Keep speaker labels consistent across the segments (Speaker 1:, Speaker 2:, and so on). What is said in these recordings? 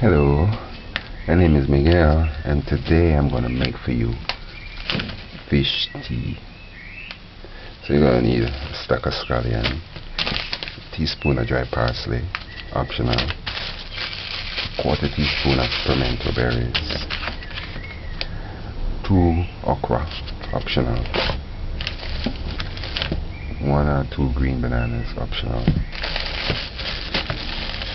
Speaker 1: Hello, my name is Miguel, and today I'm going to make for you fish tea. So you're going to need a stack of scallion, a teaspoon of dry parsley, optional, quarter teaspoon of pimento berries, 2 okra, optional, 1 or 2 green bananas, optional,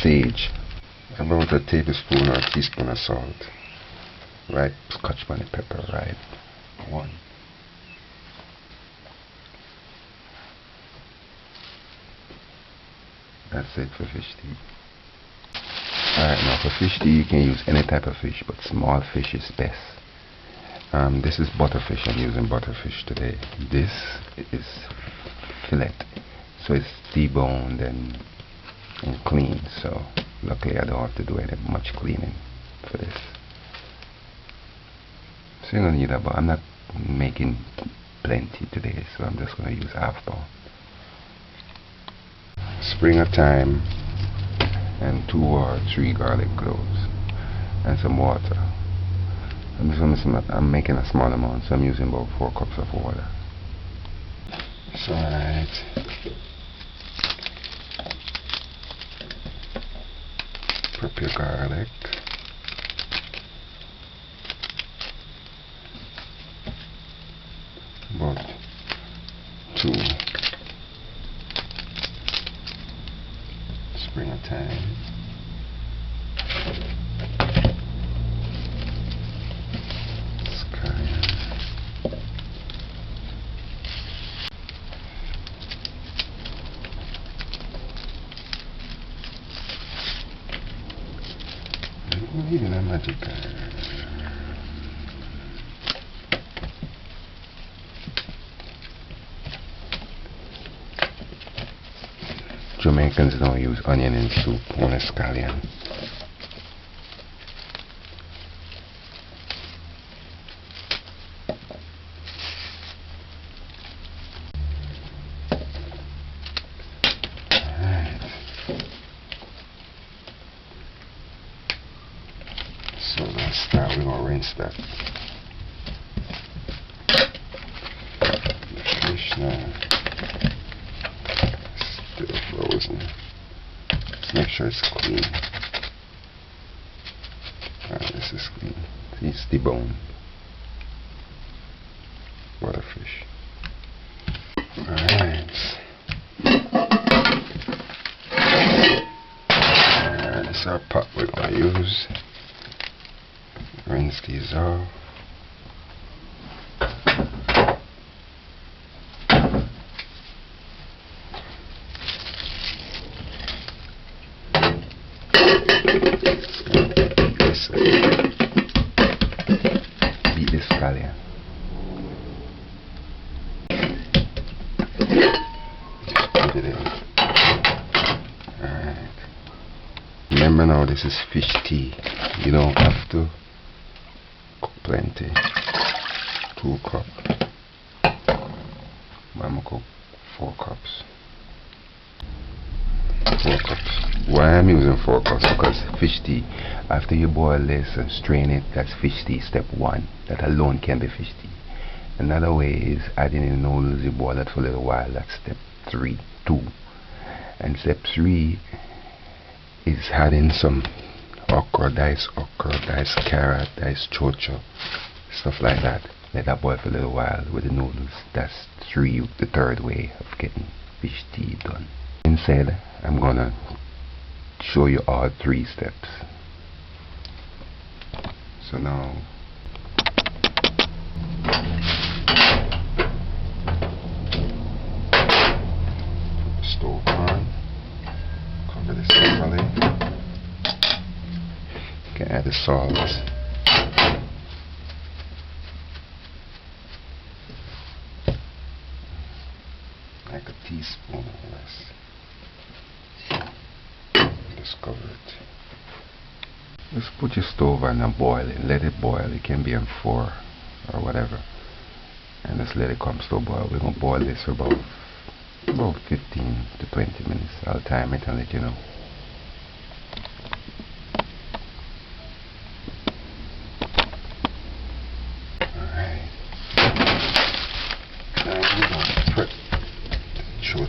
Speaker 1: sage, about a tablespoon or a teaspoon of salt, right, scotch bonnet pepper, right, 1. That's it for fish tea. Alright, now for fish tea you can use any type of fish, but small fish is best. This is butterfish. I'm using butterfish today. This is fillet, so it's deboned and clean, so luckily I don't have to do any much cleaning for this. So you're gonna need about, I'm not making plenty today, so I'm just gonna use half pound. Spring of thyme and 2 or 3 garlic cloves and some water. I'm making a small amount, so I'm using about 4 cups of water. So alright. Prep your garlic. About 2 spring of thyme. Even a magic Jamaicans don't use onion in soup, only scallion. So let's start, we're going to rinse that. The fish now, still frozen. Let's make sure it's clean. Alright, this is clean. It's deboned. Butterfish. Alright. Alright, this is our pot we're going to use. Rinse these off. Beat this scallion. Just put it in. Alright. Remember now, this is fish tea. You don't have to cook plenty. 2 cups. I'm gonna cook 4 cups. 4 cups. Why I'm using 4 cups? Because fish tea, after you boil this and strain it, that's fish tea step 1. That alone can be fish tea. Another way is adding in noodles. You boil it for a little while. That's step 2. And step 3 is adding some okra, diced carrot, diced chocho, stuff like that. Let that boil for a little while with the noodles. That's the third way of getting fish tea done. Instead, I'm gonna show you all 3 steps. So now, stove on, cover this properly. You can add the salt. Like a teaspoon or less. Just cover it. Just put your stove on and boil it. Let it boil. It can be on 4 or whatever. And just let it come to boil. We're going to boil this for about 15 to 20 minutes. I'll time it and let you know.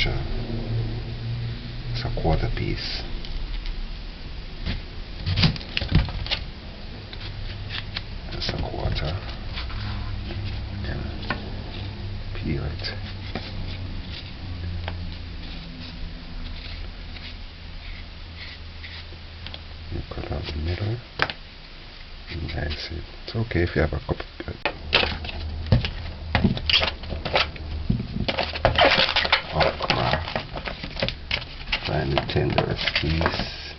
Speaker 1: achucha. It's a quarter piece. That's a quarter. And peel it. You cut out the middle and dice it. It's okay if you have a cup. Find the tenderest piece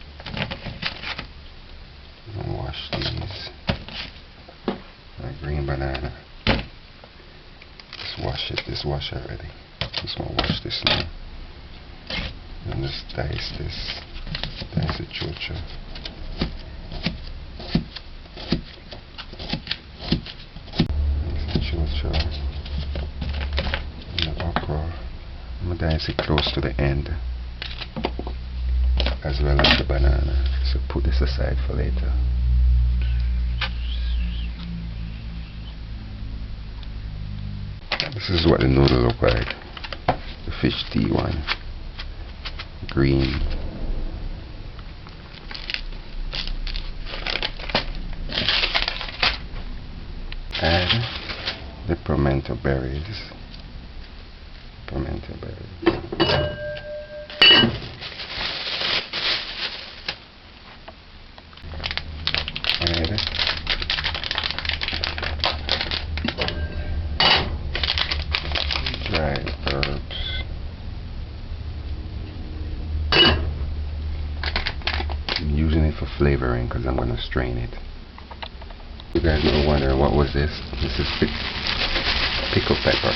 Speaker 1: and wash these. A green banana. Just wash it. Just wash already. Just want to wash this now. And just dice this. Dice the chocha. Dice the chocha. And the okra. I'm going to dice it close to the end, as well as the banana. So put this aside for later. This is what the noodle look like. The fish tea one. Green. Add the pimento berries. Pimento berries. Dried herbs. I'm using it for flavoring because I'm going to strain it. You guys are wondering what was this? This is pickled pepper.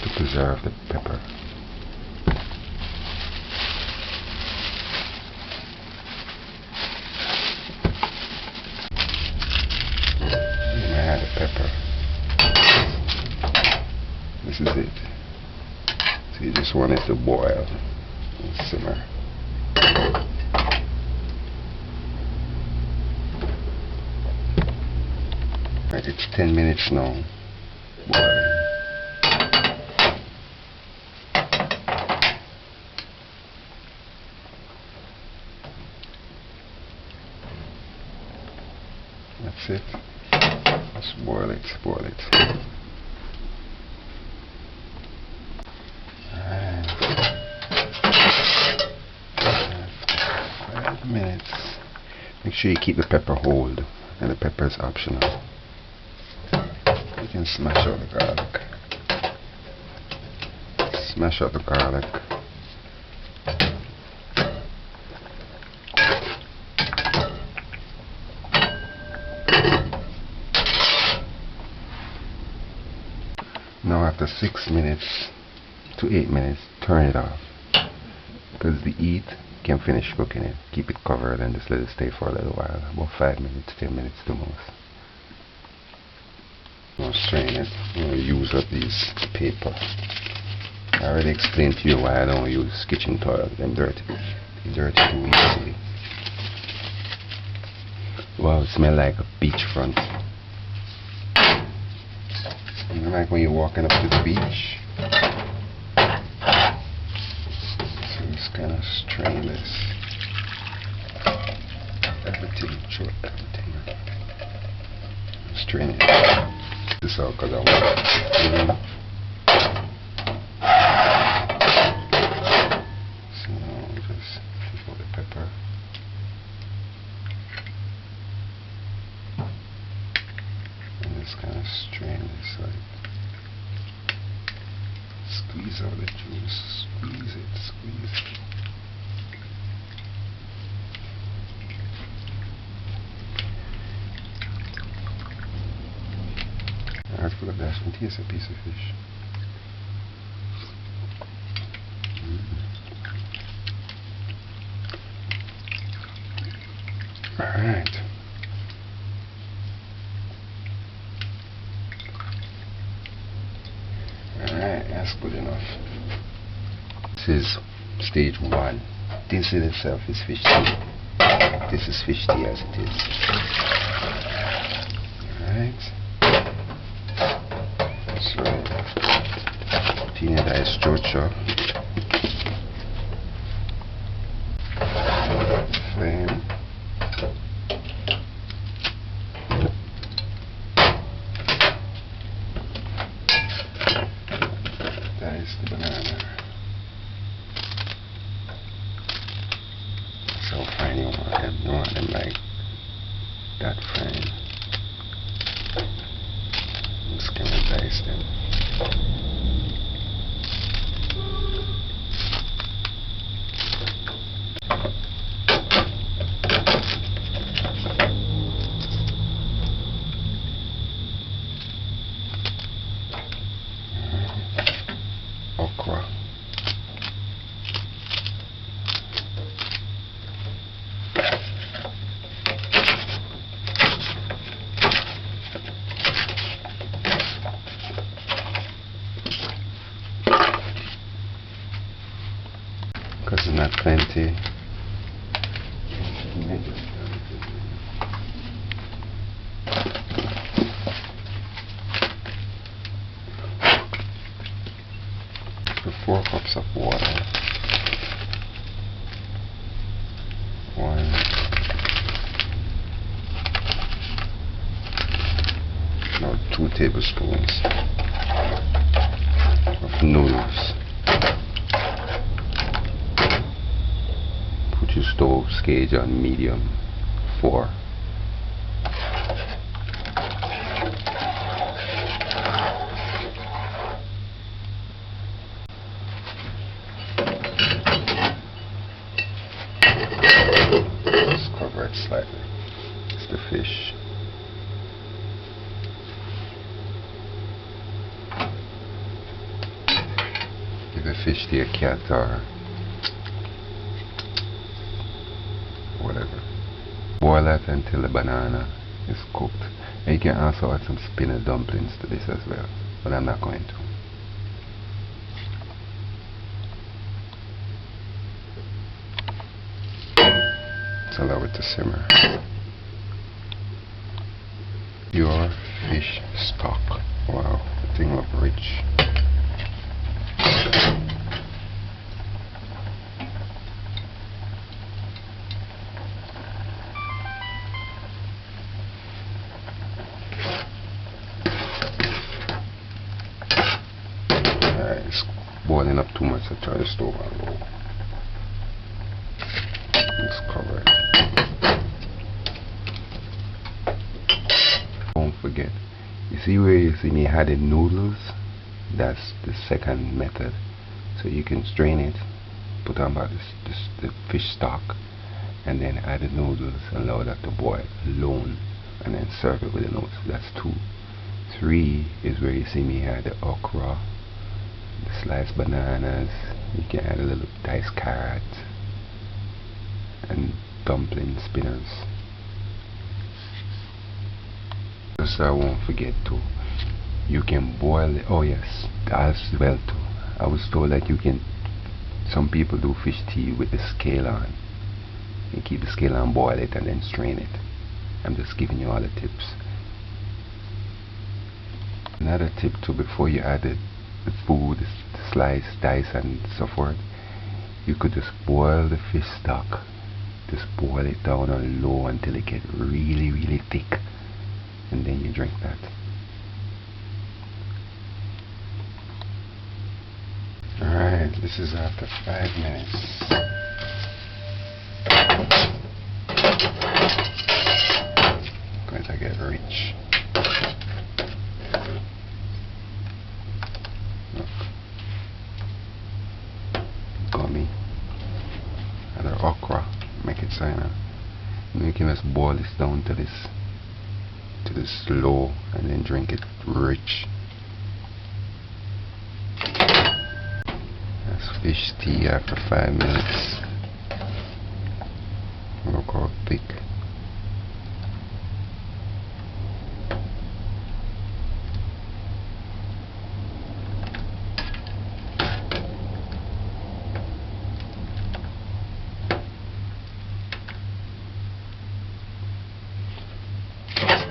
Speaker 1: To preserve the pepper. Add the pepper. This is it. So you just want it to boil and simmer. Right, it's 10 minutes now. Boiling. That's it. Just boil it, boil it. And 5 minutes. Make sure you keep the pepper whole, and the pepper is optional. You can smash out the garlic. Smash out the garlic. Now after 6 minutes to 8 minutes, turn it off, because the heat can finish cooking it. Keep it covered and just let it stay for a little while, about 5 minutes, 10 minutes the most. Now strain it. I'm going to use up these paper. I already explained to you why I don't use kitchen toilet. They're dirty. They're dirty too easily. Wow, it smells like a beachfront. Like when you're walking up to the beach. So just kind of strain this. Everything, short everything. Strain it. This out because I want it. So now just take out the pepper. And just kind of strain this like. Squeeze out the juice, squeeze it, squeeze it. Alright, full of dash and taste a piece of fish. Alright. Alright, that's good enough. This is stage 1. This in itself is fish tea. This is fish tea as it is. Alright. So, thin ice structure. Flame. Dice the banana. So fine you want them. You want them like that fine. Just gonna dice them. Okra. Because it's not plenty. The 4 cups of water. 1. No, 2 tablespoons of noodles. Put your stove gauge on medium 4. Just cover it slightly. It's the fish. Give the fish to your cat or whatever. Boil that until the banana is cooked. And you can also add some spinach dumplings to this as well, but I'm not going to. Let's allow it to simmer. Your fish stock. Wow, the thing looks rich. It's boiling up too much, so try the stove on low. Let's cover it. Don't forget, you see where you see me added noodles? That's the second method. So you can strain it, put on about the fish stock, and then add the noodles, allow that to boil alone, and then serve it with the noodles. That's 2. 3 is where you see me add the okra, the sliced bananas. You can add a little diced carrot and dumpling spinners. Just I won't forget to, you can boil it. Oh yes, as well too. I was told that you can, some people do fish tea with the scale on. You keep the scale on, boil it, and then strain it. I'm just giving you all the tips. Another tip too, before you add the food, slice, dice and so forth, you could just boil the fish stock. Just boil it down on low until it gets really, really thick, and then you drink that. Alright, this is after 5 minutes. Going to get rich. Look. Gummy. And the okra. Make it so, you can just boil this down to this low, and then drink it rich. That's fish tea after 5 minutes. Look how thick.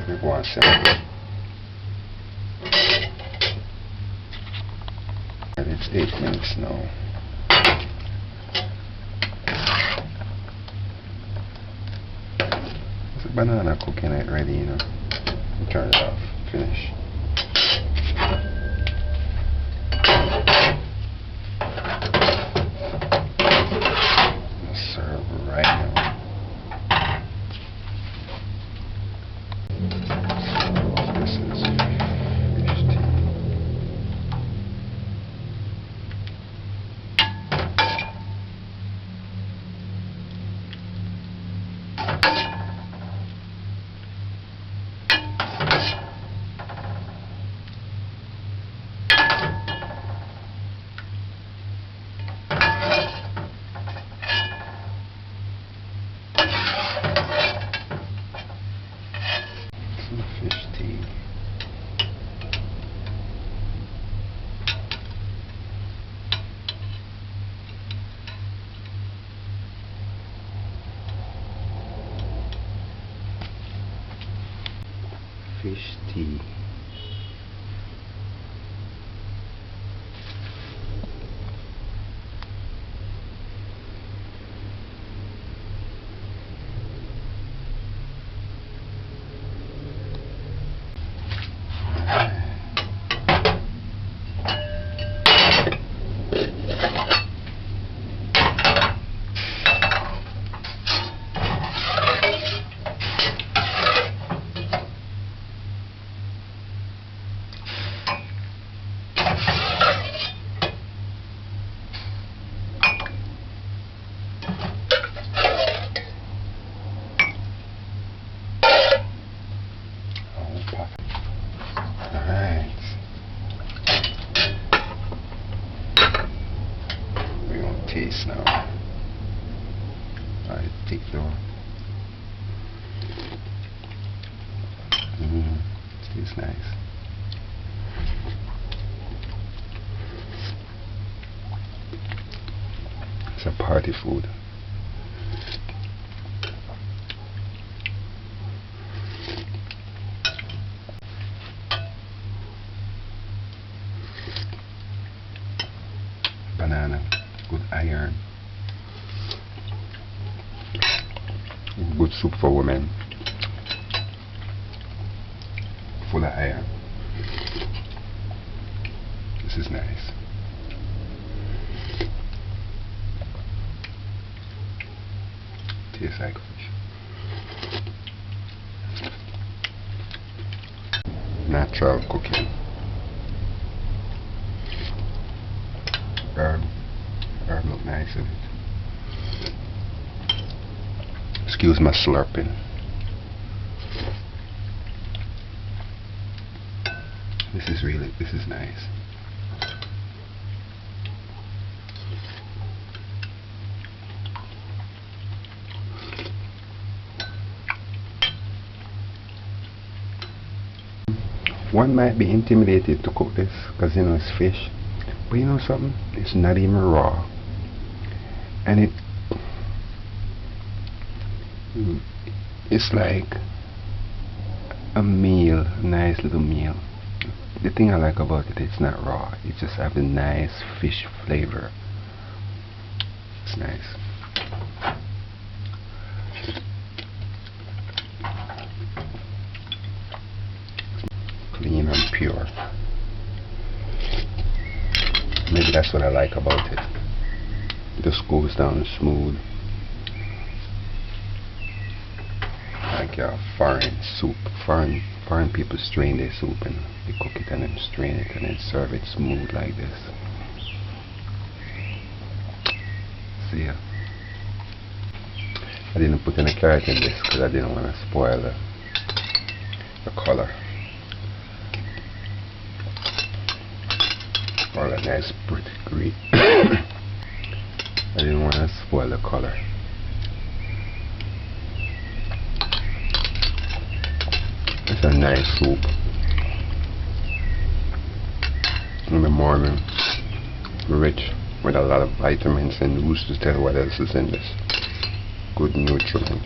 Speaker 1: We go and simmer. And it's 8 minutes now. There's a banana cooking it ready, you know. Turn it off. Finish. Serve right now. This is fish tea. Fish tea. Fish tea. Taste now. I take though. Tastes nice. It's a party food. Banana. Good iron. Good soup for women. Full of iron. This is nice. Tastes like fish. Natural cooking. Herb look nice in it. Excuse my slurping. This is nice. One might be intimidated to cook this because you know it's fish, but you know something, it's not even raw. And it's like a meal, a nice little meal. The thing I like about it, it's not raw, it just have a nice fish flavor. It's nice. Clean and pure. Maybe that's what I like about it. It just goes down smooth. Like a foreign soup. Foreign people strain their soup and they cook it and then strain it and then serve it smooth like this. See ya. I didn't put any carrot in this because I didn't want to spoil the color. Or a nice pretty green. I didn't want to spoil the color. It's a nice soup. In the morning, rich with a lot of vitamins, and who's to tell what else is in this? Good nutriment.